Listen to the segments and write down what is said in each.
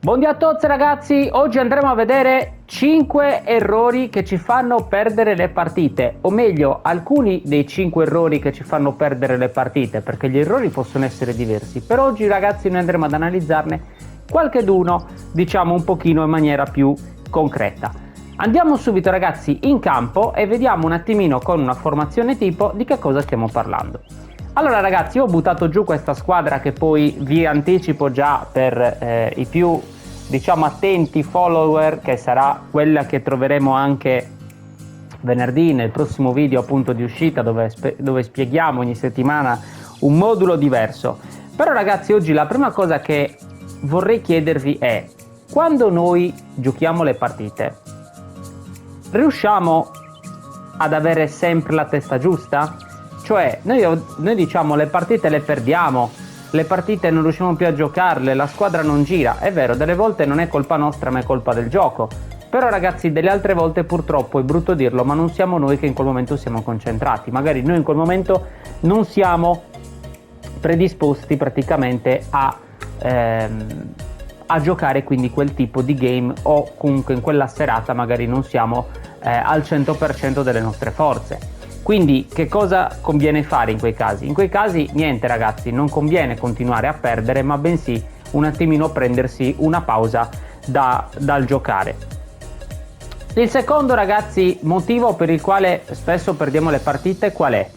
Buongiorno a tutti ragazzi, oggi andremo a vedere 5 errori che ci fanno perdere le partite, o meglio alcuni dei 5 errori che ci fanno perdere le partite, perché gli errori possono essere diversi. Per oggi ragazzi noi andremo ad analizzarne qualcheduno, diciamo un pochino in maniera più concreta. Andiamo subito ragazzi in campo e vediamo un attimino con una formazione tipo di che cosa stiamo parlando. Allora ragazzi, io ho buttato giù questa squadra che poi vi anticipo già per i più diciamo attenti follower, che sarà quella che troveremo anche venerdì nel prossimo video appunto di uscita dove spieghiamo ogni settimana un modulo diverso. Però ragazzi, oggi la prima cosa che vorrei chiedervi è: quando noi giochiamo le partite riusciamo ad avere sempre la testa giusta? Cioè noi diciamo le partite le perdiamo, le partite non riusciamo più a giocarle, la squadra non gira. È vero, delle volte non è colpa nostra ma è colpa del gioco. Però ragazzi, delle altre volte purtroppo, è brutto dirlo, ma non siamo noi che in quel momento siamo concentrati. Magari noi in quel momento non siamo predisposti praticamente a giocare quindi quel tipo di game, o comunque in quella serata magari non siamo al 100% delle nostre forze. Quindi che cosa conviene fare in quei casi? In quei casi niente ragazzi, non conviene continuare a perdere, ma bensì un attimino prendersi una pausa dal giocare. Il secondo ragazzi motivo per il quale spesso perdiamo le partite qual è?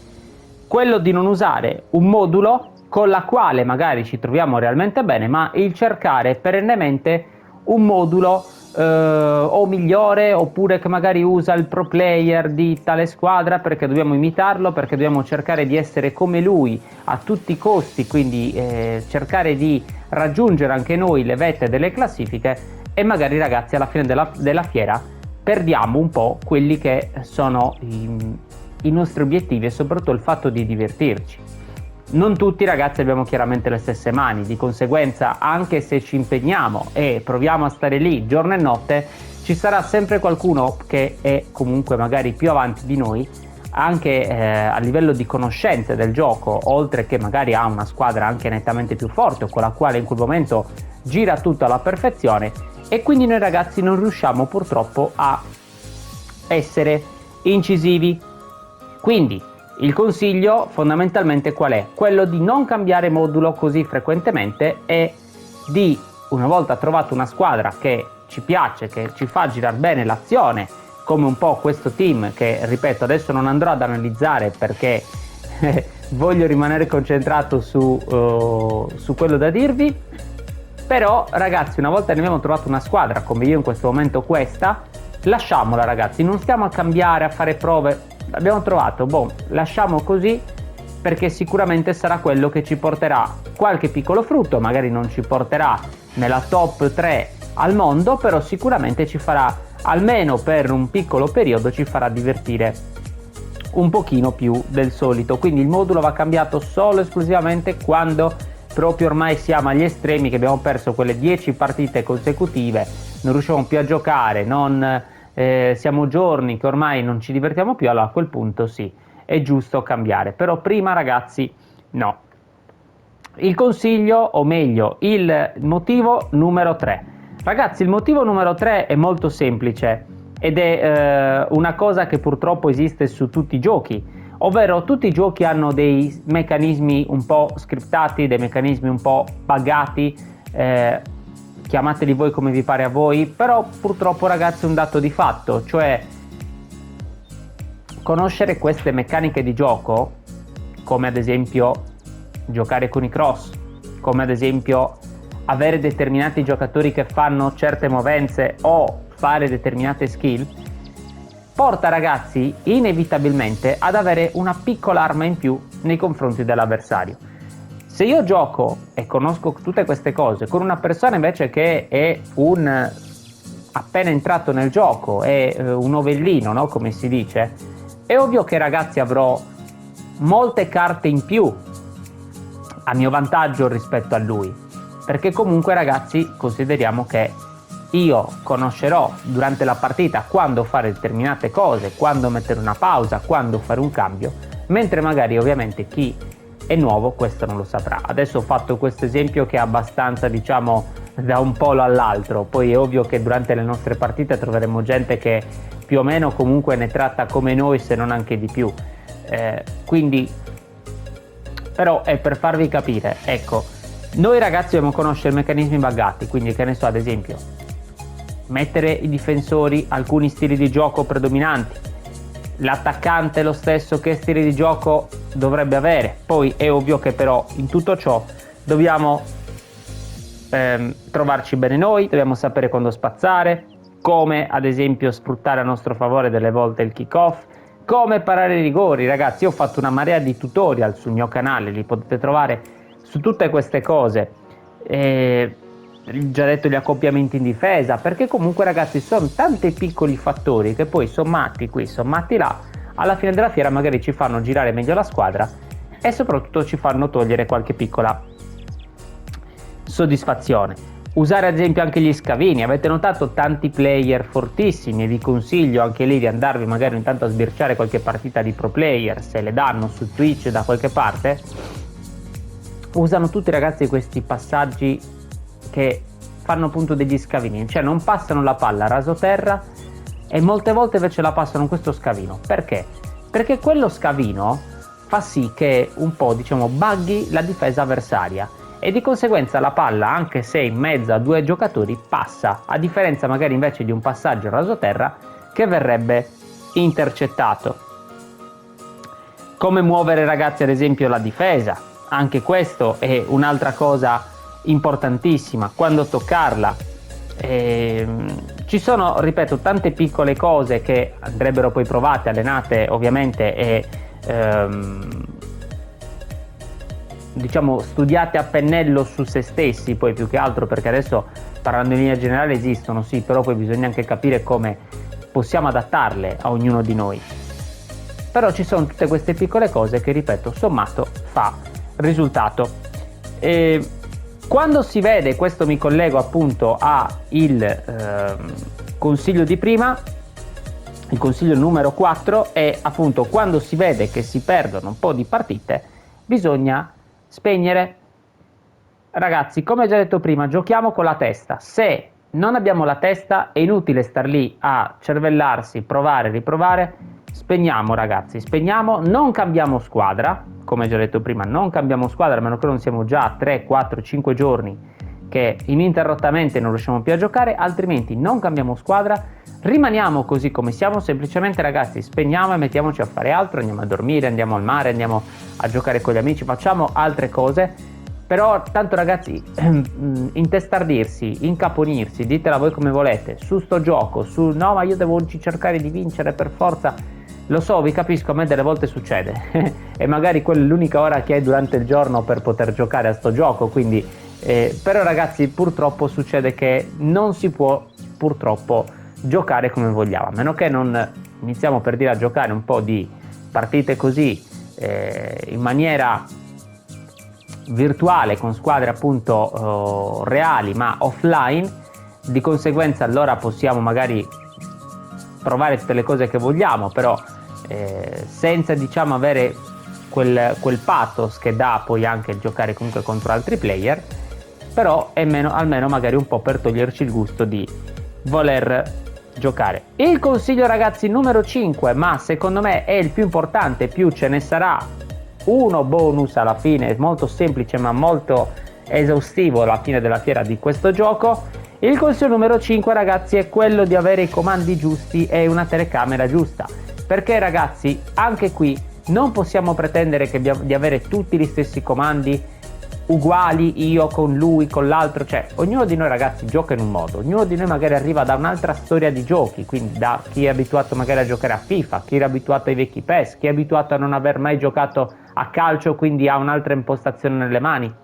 Quello di non usare un modulo con la quale magari ci troviamo realmente bene, ma il cercare perennemente un modulo o migliore, oppure che magari usa il pro player di tale squadra perché dobbiamo imitarlo, perché dobbiamo cercare di essere come lui a tutti i costi, quindi cercare di raggiungere anche noi le vette delle classifiche, e magari ragazzi alla fine della fiera perdiamo un po' quelli che sono i nostri obiettivi e soprattutto il fatto di divertirci. Non tutti ragazzi abbiamo chiaramente le stesse mani, di conseguenza anche se ci impegniamo e proviamo a stare lì giorno e notte, ci sarà sempre qualcuno che è comunque magari più avanti di noi, anche a livello di conoscenze del gioco, oltre che magari ha una squadra anche nettamente più forte o con la quale in quel momento gira tutto alla perfezione, e quindi noi ragazzi non riusciamo purtroppo a essere incisivi. Quindi il consiglio fondamentalmente qual è? Quello di non cambiare modulo così frequentemente e di, una volta trovato una squadra che ci piace, che ci fa girare bene l'azione, come un po' questo team che, ripeto, adesso non andrò ad analizzare perché voglio rimanere concentrato su quello da dirvi. Però ragazzi, una volta ne abbiamo trovato una squadra, come io in questo momento questa, lasciamola ragazzi, non stiamo a cambiare, a fare prove. Abbiamo trovato, lasciamo così, perché sicuramente sarà quello che ci porterà qualche piccolo frutto, magari non ci porterà nella top 3 al mondo, però sicuramente ci farà, almeno per un piccolo periodo, ci farà divertire un pochino più del solito. Quindi il modulo va cambiato solo e esclusivamente quando proprio ormai siamo agli estremi, che abbiamo perso quelle 10 partite consecutive, non riusciamo più a giocare, siamo giorni che ormai non ci divertiamo più, allora a quel punto sì, è giusto cambiare. Però prima ragazzi no. Il consiglio, o meglio il motivo numero 3. Ragazzi, il motivo numero 3 è molto semplice ed è una cosa che purtroppo esiste su tutti i giochi, ovvero tutti i giochi hanno dei meccanismi un po' scriptati, dei meccanismi un po' buggati, chiamateli voi come vi pare a voi, però purtroppo ragazzi è un dato di fatto, cioè conoscere queste meccaniche di gioco, come ad esempio giocare con i cross, come ad esempio avere determinati giocatori che fanno certe movenze o fare determinate skill, porta ragazzi inevitabilmente ad avere una piccola arma in più nei confronti dell'avversario. Se io gioco e conosco tutte queste cose con una persona invece che è un appena entrato nel gioco, è un novellino, no? Come si dice, è ovvio che ragazzi avrò molte carte in più a mio vantaggio rispetto a lui, perché comunque ragazzi consideriamo che io conoscerò durante la partita quando fare determinate cose, quando mettere una pausa, quando fare un cambio, mentre magari ovviamente chi è nuovo questo non lo saprà. Adesso ho fatto questo esempio che è abbastanza, diciamo, da un polo all'altro. Poi è ovvio che durante le nostre partite troveremo gente che più o meno comunque ne tratta come noi, se non anche di più. Quindi, però è per farvi capire, ecco, noi ragazzi dobbiamo conoscere i meccanismi buggati, quindi che ne so, ad esempio, mettere i difensori alcuni stili di gioco predominanti, l'attaccante lo stesso che stili di gioco dovrebbe avere. Poi è ovvio che però in tutto ciò dobbiamo trovarci bene noi, dobbiamo sapere quando spazzare, come ad esempio sfruttare a nostro favore delle volte il kick-off, come parare i rigori. Ragazzi, io ho fatto una marea di tutorial sul mio canale, li potete trovare su tutte queste cose. Già detto, gli accoppiamenti in difesa, perché comunque ragazzi sono tanti piccoli fattori che poi sommati qui, sommati là, alla fine della fiera magari ci fanno girare meglio la squadra e soprattutto ci fanno togliere qualche piccola soddisfazione. Usare ad esempio anche gli scavini. Avete notato tanti player fortissimi, e vi consiglio anche lì di andarvi magari intanto a sbirciare qualche partita di pro player, se le danno su Twitch da qualche parte. Usano tutti ragazzi questi passaggi che fanno appunto degli scavini, cioè non passano la palla rasoterra e molte volte invece la passano in questo scavino. Perché? Perché quello scavino fa sì che un po' diciamo bughi la difesa avversaria e di conseguenza la palla, anche se in mezzo a due giocatori, passa, a differenza magari invece di un passaggio rasoterra che verrebbe intercettato. Come muovere ragazzi ad esempio la difesa, anche questo è un'altra cosa importantissima, quando toccarla. Ci sono, ripeto, tante piccole cose che andrebbero poi provate, allenate ovviamente e diciamo studiate a pennello su se stessi, poi più che altro, perché adesso parlando in linea generale esistono sì, però poi bisogna anche capire come possiamo adattarle a ognuno di noi. Però ci sono tutte queste piccole cose che, ripeto, sommato fa risultato. Quando si vede, questo mi collego appunto a il consiglio di prima, il consiglio numero 4 è appunto quando si vede che si perdono un po' di partite bisogna spegnere. Ragazzi, come già detto prima, giochiamo con la testa. Se non abbiamo la testa è inutile star lì a cervellarsi, provare, riprovare. Spegniamo ragazzi, spegniamo, non cambiamo squadra, come già detto prima, non cambiamo squadra a meno che non siamo già 3, 4, 5 giorni che ininterrottamente non riusciamo più a giocare, altrimenti non cambiamo squadra, rimaniamo così come siamo, semplicemente ragazzi spegniamo e mettiamoci a fare altro, andiamo a dormire, andiamo al mare, andiamo a giocare con gli amici, facciamo altre cose. Però tanto ragazzi, intestardirsi, incaponirsi, ditela voi come volete, su sto gioco, su no ma io devo cercare di vincere per forza, lo so, vi capisco, a me delle volte succede e magari quella è l'unica ora che hai durante il giorno per poter giocare a sto gioco, quindi però ragazzi purtroppo succede che non si può purtroppo giocare come vogliamo, a meno che non iniziamo per dire a giocare un po' di partite così in maniera virtuale con squadre appunto reali ma offline, di conseguenza allora possiamo magari provare tutte le cose che vogliamo, però senza diciamo avere quel pathos che dà poi anche il giocare comunque contro altri player, però è almeno magari un po' per toglierci il gusto di voler giocare. Il consiglio ragazzi numero 5, ma secondo me è il più importante, più ce ne sarà uno bonus alla fine, molto semplice ma molto esaustivo alla fine della fiera di questo gioco. Il consiglio numero 5 ragazzi è quello di avere i comandi giusti e una telecamera giusta, perché ragazzi anche qui non possiamo pretendere di avere tutti gli stessi comandi uguali, io con lui, con l'altro, cioè ognuno di noi ragazzi gioca in un modo, ognuno di noi magari arriva da un'altra storia di giochi, quindi da chi è abituato magari a giocare a FIFA, chi è abituato ai vecchi PES, chi è abituato a non aver mai giocato a calcio, quindi ha un'altra impostazione nelle mani.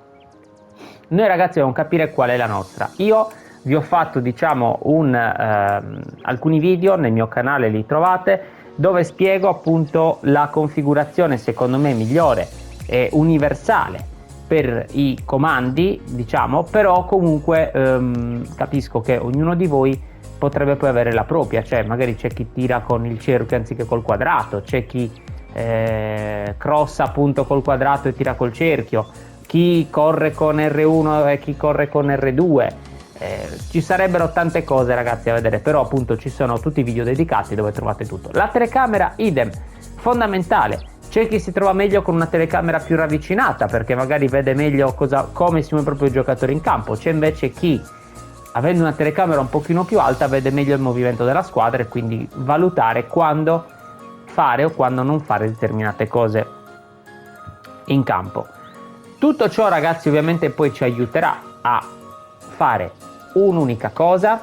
Noi ragazzi dobbiamo capire qual è la nostra. Io vi ho fatto diciamo alcuni video nel mio canale, li trovate, dove spiego appunto la configurazione secondo me migliore e universale per i comandi, diciamo, però comunque capisco che ognuno di voi potrebbe poi avere la propria, cioè magari c'è chi tira con il cerchio anziché col quadrato, c'è chi crossa appunto col quadrato e tira col cerchio, chi corre con R1 e chi corre con R2, Ci sarebbero tante cose ragazzi a vedere, però appunto ci sono tutti i video dedicati dove trovate tutto. La telecamera idem, fondamentale. C'è chi si trova meglio con una telecamera più ravvicinata perché magari vede meglio come si muove proprio il giocatore in campo, c'è invece chi avendo una telecamera un pochino più alta vede meglio il movimento della squadra e quindi valutare quando fare o quando non fare determinate cose in campo. Tutto ciò ragazzi ovviamente poi ci aiuterà a fare un'unica cosa,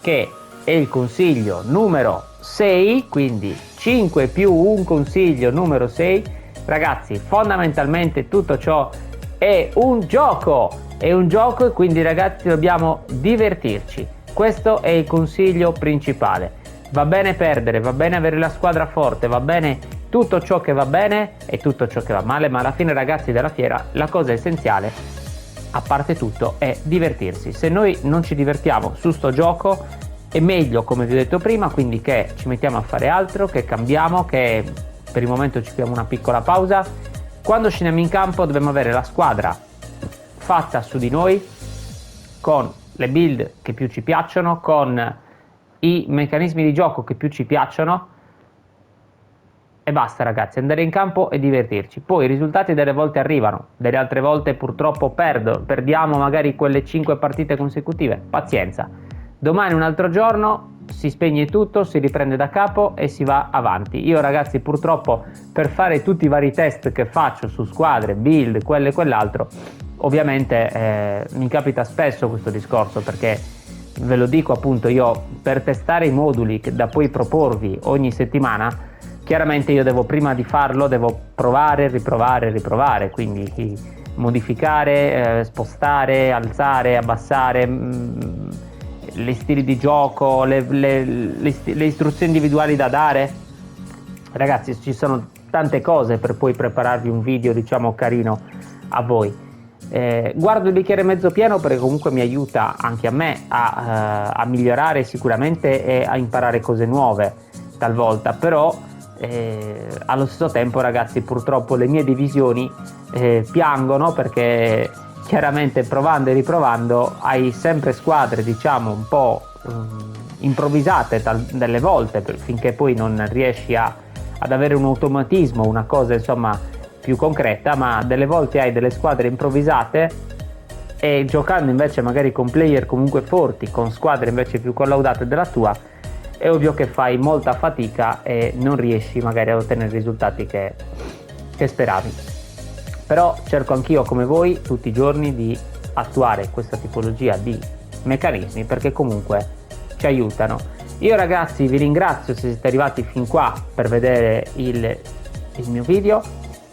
che è il consiglio numero 6, quindi 5 più un consiglio numero 6. Ragazzi, fondamentalmente tutto ciò è un gioco e quindi ragazzi dobbiamo divertirci. Questo è il consiglio principale. Va bene perdere, va bene avere la squadra forte, va bene tutto ciò che va bene e tutto ciò che va male, ma alla fine ragazzi della fiera la cosa essenziale a parte tutto è divertirsi. Se noi non ci divertiamo su sto gioco è meglio, come vi ho detto prima, quindi che ci mettiamo a fare altro, che cambiamo, che per il momento ci diamo una piccola pausa. Quando scendiamo in campo dobbiamo avere la squadra fatta su di noi, con le build che più ci piacciono, con i meccanismi di gioco che più ci piacciono, e basta ragazzi, andare in campo e divertirci. Poi i risultati delle volte arrivano, delle altre volte purtroppo perdiamo magari quelle 5 partite consecutive, pazienza. Domani un altro giorno, si spegne tutto, si riprende da capo e si va avanti. Io ragazzi purtroppo per fare tutti i vari test che faccio su squadre, build, quello e quell'altro, ovviamente mi capita spesso questo discorso, perché ve lo dico appunto, io per testare i moduli che da poi proporvi ogni settimana, chiaramente io devo prima di farlo, devo provare, riprovare, quindi modificare, spostare, alzare, abbassare, gli stili di gioco, le istruzioni individuali da dare. Ragazzi, ci sono tante cose per poi prepararvi un video diciamo carino a voi. Guardo il bicchiere mezzo pieno perché comunque mi aiuta anche a me a migliorare sicuramente e a imparare cose nuove talvolta, però allo stesso tempo ragazzi purtroppo le mie divisioni piangono, perché chiaramente provando e riprovando hai sempre squadre diciamo un po' improvvisate delle volte, finché poi non riesci ad avere un automatismo, una cosa insomma più concreta, ma delle volte hai delle squadre improvvisate e giocando invece magari con player comunque forti, con squadre invece più collaudate della tua, è ovvio che fai molta fatica e non riesci magari ad ottenere i risultati che speravi. Però cerco anch'io come voi tutti i giorni di attuare questa tipologia di meccanismi, perché comunque ci aiutano. Io ragazzi vi ringrazio se siete arrivati fin qua per vedere il mio video.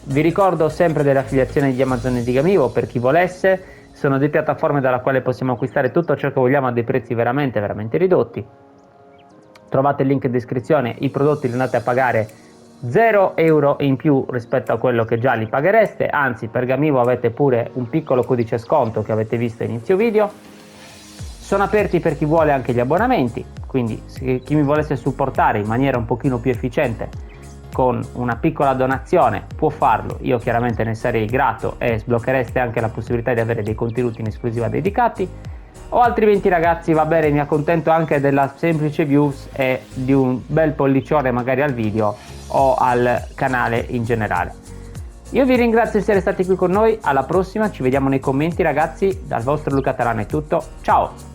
Vi ricordo sempre dell'affiliazione di Amazon e di Gamivo per chi volesse. Sono due piattaforme dalla quale possiamo acquistare tutto ciò che vogliamo a dei prezzi veramente ridotti. Trovate il link in descrizione, i prodotti li andate a pagare 0 euro in più rispetto a quello che già li paghereste, anzi per Gamivo avete pure un piccolo codice sconto che avete visto a inizio video. Sono aperti per chi vuole anche gli abbonamenti, quindi se chi mi volesse supportare in maniera un pochino più efficiente con una piccola donazione può farlo, io chiaramente ne sarei grato e sblocchereste anche la possibilità di avere dei contenuti in esclusiva dedicati. O altrimenti ragazzi va bene, mi accontento anche della semplice views e di un bel pollicione magari al video o al canale in generale. Io vi ringrazio di essere stati qui con noi, alla prossima, ci vediamo nei commenti ragazzi, dal vostro Luca Talana è tutto, ciao!